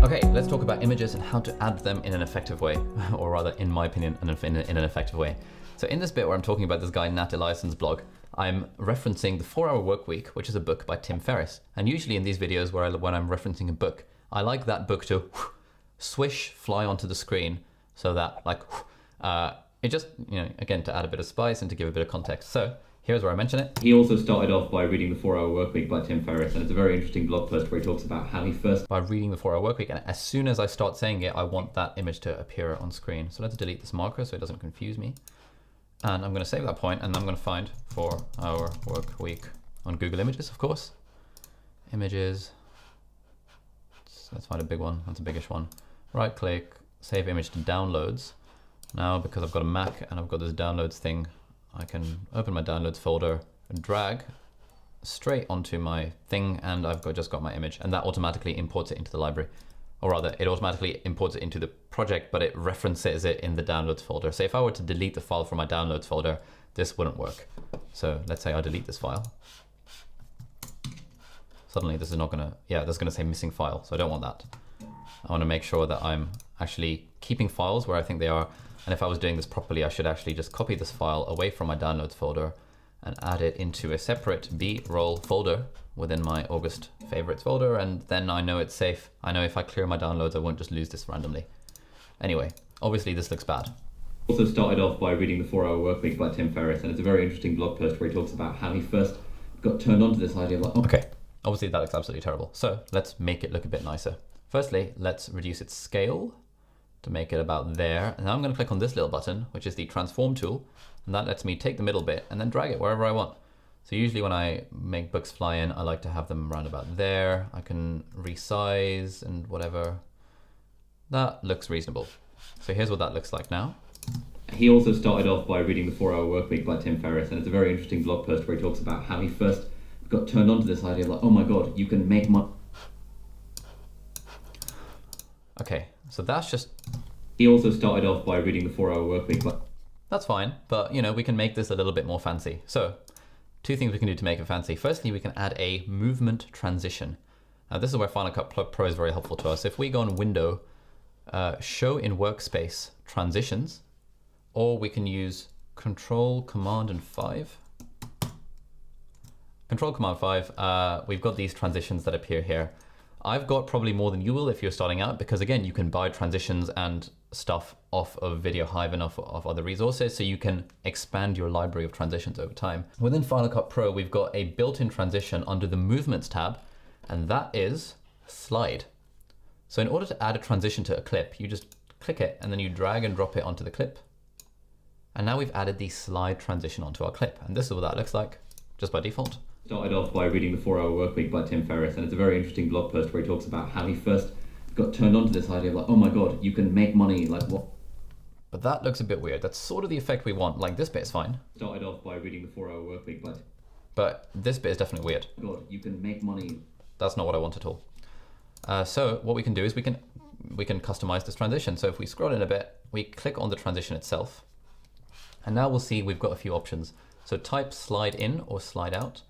Okay, let's talk about images and how to add them in an effective way, or rather, in my opinion, in an effective way. So in this bit where I'm talking about this guy Nat Eliason's blog, I'm referencing The 4-Hour Workweek, which is a book by Tim Ferriss. And usually in these videos when I'm referencing a book, I like that book to swish, fly onto the screen, so that it just, again, to add a bit of spice and to give a bit of context. So here's where I mention it. He also started off by reading The 4-Hour Workweek by Tim Ferriss, and it's a very interesting blog post where he talks about how he first... By reading The 4-Hour Workweek, and as soon as I start saying it, I want that image to appear on screen. So let's delete this marker so it doesn't confuse me. And I'm going to save that point, and I'm going to find 4-Hour Workweek on Google Images, of course. Images. Let's find a big one. That's a biggish one. Right click, save image to downloads. Now, because I've got a Mac and I've got this downloads thing, I can open my downloads folder and drag straight onto my thing, and I've just got my image, and that automatically imports it into the library. Or rather, it automatically imports it into the project, but it references it in the downloads folder. So if I were to delete the file from my downloads folder, this wouldn't work. So let's say I delete this file. Suddenly this is not gonna, that's gonna say missing file. So I don't want that. I wanna make sure that I'm actually keeping files where I think they are. And if I was doing this properly, I should actually just copy this file away from my downloads folder and add it into a separate B-roll folder within my August favorites folder, and then I know it's safe. I know if I clear my downloads, I won't just lose this randomly. Anyway, obviously this looks bad. Also started off by reading The 4-Hour Workweek by Tim Ferriss, and it's a very interesting blog post where he talks about how he first got turned on to this idea of Okay, obviously that looks absolutely terrible. So let's make it look a bit nicer. Firstly, let's reduce its scale to make it about there. And now I'm going to click on this little button, which is the transform tool, and that lets me take the middle bit and then drag it wherever I want. So usually when I make books fly in, I like to have them around about there. I can resize and whatever. That looks reasonable. So here's what that looks like now. He also started off by reading The 4-Hour Workweek by Tim Ferriss, and it's a very interesting blog post where he talks about how he first got turned on to this idea of oh my God, you can make money. Okay, so that's just... He also started off by reading The 4-Hour Workweek by... That's fine, but we can make this a little bit more fancy. So, two things we can do to make it fancy. Firstly, we can add a movement transition. Now this is where Final Cut Pro is very helpful to us. If we go on Window, Show in Workspace Transitions, or we can use Control Command and 5. Control Command 5, we've got these transitions that appear here. I've got probably more than you will if you're starting out, because again, you can buy transitions and stuff off of Video Hive and off of other resources, so you can expand your library of transitions over time. Within Final Cut Pro, we've got a built-in transition under the Movements tab, and that is Slide. So in order to add a transition to a clip, you just click it and then you drag and drop it onto the clip. And now we've added the slide transition onto our clip, and this is what that looks like, just by default. Started off by reading The 4-Hour Workweek by Tim Ferriss, and it's a very interesting blog post where he talks about how he first got turned on to this idea of oh my God, you can make money, like what? But that looks a bit weird. That's sort of the effect we want. Like this bit is fine. Started off by reading The 4-Hour Workweek but this bit is definitely weird. God, you can make money. That's not what I want at all. So what we can do is we can customize this transition. So if we scroll in a bit, we click on the transition itself, and now we'll see we've got a few options. So type slide in or slide out,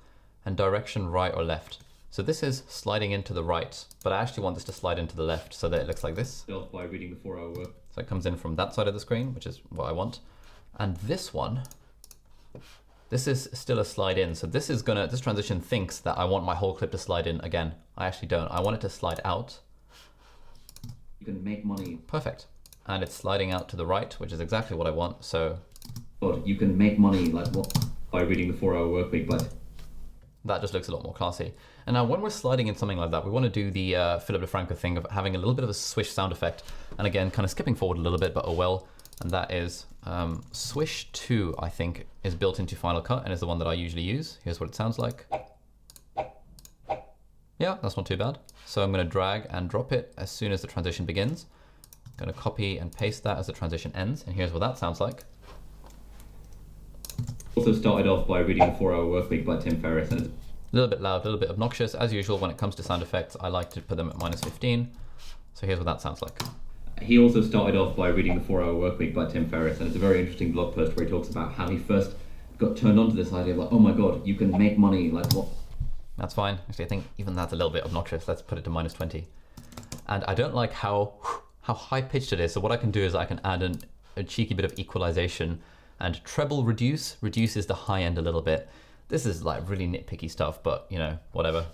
and direction right or left. So this is sliding into the right, but I actually want this to slide into the left so that it looks like this. By reading The 4-Hour Work. So it comes in from that side of the screen, which is what I want. And this one, this is still a slide in. So this transition thinks that I want my whole clip to slide in again. I actually don't. I want it to slide out. You can make money. Perfect. And it's sliding out to the right, which is exactly what I want. So God, you can make money like what? By reading The 4-Hour Workweek by... That just looks a lot more classy. And now when we're sliding in something like that, we want to do the Philip DeFranco thing of having a little bit of a swish sound effect. And again, kind of skipping forward a little bit, but oh well. And that is swish 2, I think, is built into Final Cut and is the one that I usually use. Here's what it sounds like. Yeah, that's not too bad. So I'm going to drag and drop it as soon as the transition begins. I'm going to copy and paste that as the transition ends. And here's what that sounds like. Also started off by reading The 4-Hour Workweek by Tim Ferriss, and it's a little bit loud, a little bit obnoxious. As usual, when it comes to sound effects, I like to put them at -15. So here's what that sounds like. He also started off by reading The 4-Hour Workweek by Tim Ferriss, and it's a very interesting blog post where he talks about how he first got turned on to this idea of oh my God, you can make money, like what? That's fine. Actually, I think even that's a little bit obnoxious. Let's put it to -20. And I don't like how high pitched it is. So what I can do is I can add a cheeky bit of equalization and treble reduce reduces the high end a little bit. This is like really nitpicky stuff, but you know, whatever.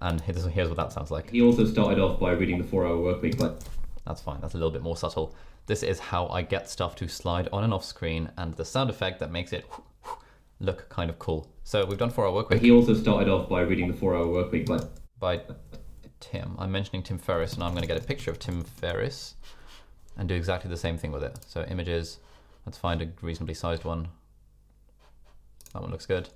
And here's what that sounds like. He also started off by reading the 4-Hour Workweek, but that's fine. That's a little bit more subtle. This is how I get stuff to slide on and off screen, and the sound effect that makes it look kind of cool. So we've done 4-Hour Workweek. He also started off by reading the 4-Hour Workweek, but by Tim. I'm mentioning Tim Ferriss, and I'm going to get a picture of Tim Ferriss and do exactly the same thing with it. So images, let's find a reasonably sized one. That one looks good.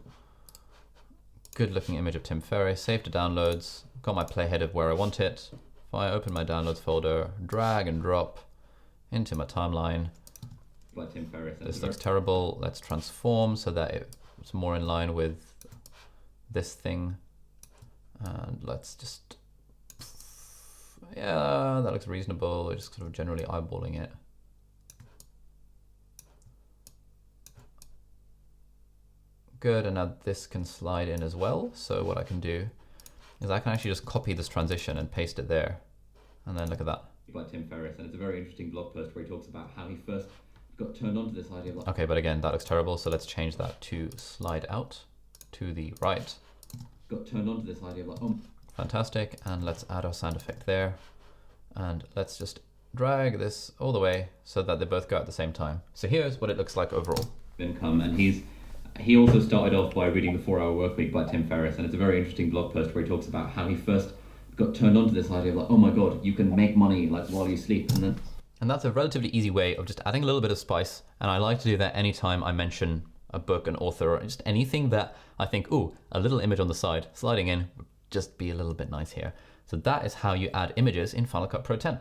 Good looking image of Tim Ferriss, save to downloads, got my playhead where I want it. If I open my downloads folder, drag and drop into my timeline. By Tim Ferriss. This looks terrible. Let's transform so that it's more in line with this thing. And let's just, yeah, that looks reasonable. We're just sort of generally eyeballing it. Good, and now this can slide in as well. So what I can do is I can actually just copy this transition and paste it there. And then look at that. By Tim Ferriss, and it's a very interesting blog post where he talks about how he first got turned on to this idea of like, okay, but again, that looks terrible. So let's change that to slide out to the right. Got turned on to this idea of like, oh. Fantastic, and let's add our sound effect there. And let's just drag this all the way so that they both go at the same time. So here's what it looks like overall. Income, and he also started off by reading the 4-Hour Workweek by Tim Ferriss, and it's a very interesting blog post where he talks about how he first got turned on to this idea of like, oh my god, you can make money like while you sleep, and that's a relatively easy way of just adding a little bit of spice. And I like to do that anytime I mention a book, an author, or just anything that I think, ooh, a little image on the side sliding in would just be a little bit nice here. So that is how you add images in Final Cut Pro 10.